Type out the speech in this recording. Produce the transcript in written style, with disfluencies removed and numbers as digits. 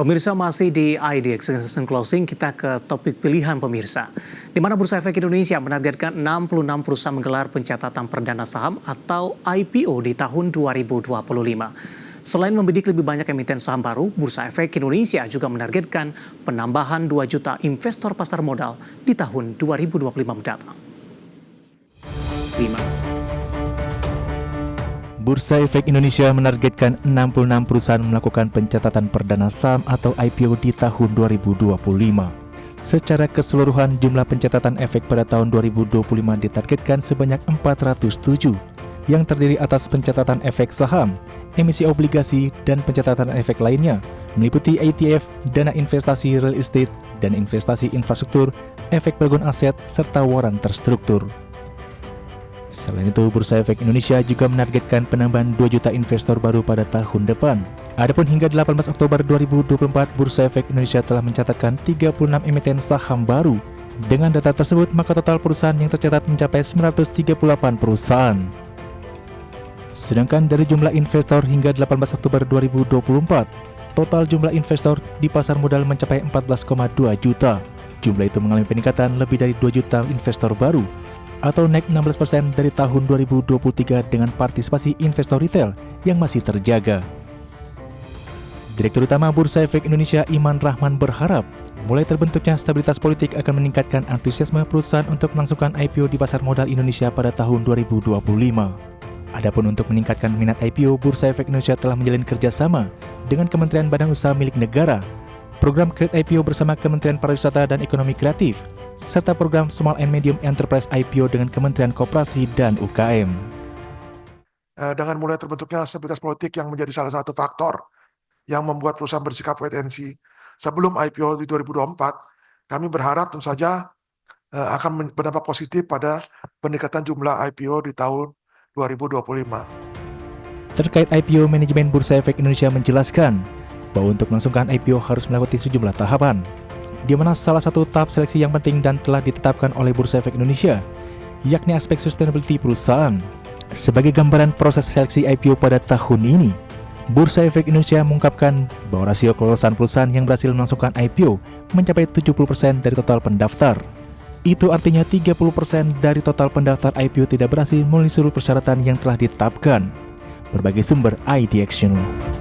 Pemirsa masih di IDX Season Closing, kita ke topik pilihan pemirsa. Di mana Bursa Efek Indonesia menargetkan 66 perusahaan menggelar pencatatan perdana saham atau IPO di tahun 2025. Selain membidik lebih banyak emiten saham baru, Bursa Efek Indonesia juga menargetkan penambahan 2 juta investor pasar modal di tahun 2025 mendatang. 5. Bursa Efek Indonesia menargetkan 66 perusahaan melakukan pencatatan perdana saham atau IPO di tahun 2025. Secara keseluruhan, jumlah pencatatan efek pada tahun 2025 ditargetkan sebanyak 407, yang terdiri atas pencatatan efek saham, emisi obligasi, dan pencatatan efek lainnya, meliputi ETF, dana investasi real estate, dan investasi infrastruktur, efek perubahan aset, serta waran terstruktur. Selain itu, Bursa Efek Indonesia juga menargetkan penambahan 2 juta investor baru pada tahun depan. Adapun hingga 18 Oktober 2024, Bursa Efek Indonesia telah mencatatkan 36 emiten saham baru. Dengan data tersebut, maka total perusahaan yang tercatat mencapai 938 perusahaan. Sedangkan dari jumlah investor hingga 18 Oktober 2024, total jumlah investor di pasar modal mencapai 14,2 juta. Jumlah itu mengalami peningkatan lebih dari 2 juta investor baru, atau naik 16% dari tahun 2023 dengan partisipasi investor retail yang masih terjaga. Direktur Utama Bursa Efek Indonesia Iman Rahman berharap mulai terbentuknya stabilitas politik akan meningkatkan antusiasme perusahaan untuk melangsungkan IPO di pasar modal Indonesia pada tahun 2025. Adapun untuk meningkatkan minat IPO, Bursa Efek Indonesia telah menjalin kerjasama dengan Kementerian Badan Usaha Milik Negara, program Create IPO bersama Kementerian Pariwisata dan Ekonomi Kreatif, serta program Small and Medium Enterprise IPO dengan Kementerian Koperasi dan UKM. Dengan mulai terbentuknya stabilitas politik yang menjadi salah satu faktor yang membuat perusahaan bersikap wait and see sebelum IPO di 2024, kami berharap tentu saja akan berdampak positif pada peningkatan jumlah IPO di tahun 2025. Terkait IPO, manajemen Bursa Efek Indonesia menjelaskan bahwa untuk melangsungkan IPO harus melewati sejumlah tahapan, di mana salah satu tahap seleksi yang penting dan telah ditetapkan oleh Bursa Efek Indonesia, yakni aspek sustainability perusahaan. Sebagai gambaran proses seleksi IPO pada tahun ini, Bursa Efek Indonesia mengungkapkan bahwa rasio kelolosan perusahaan yang berhasil melangsungkan IPO mencapai 70% dari total pendaftar. Itu artinya 30% dari total pendaftar IPO tidak berhasil memenuhi seluruh persyaratan yang telah ditetapkan. Berbagai sumber IDX Channel.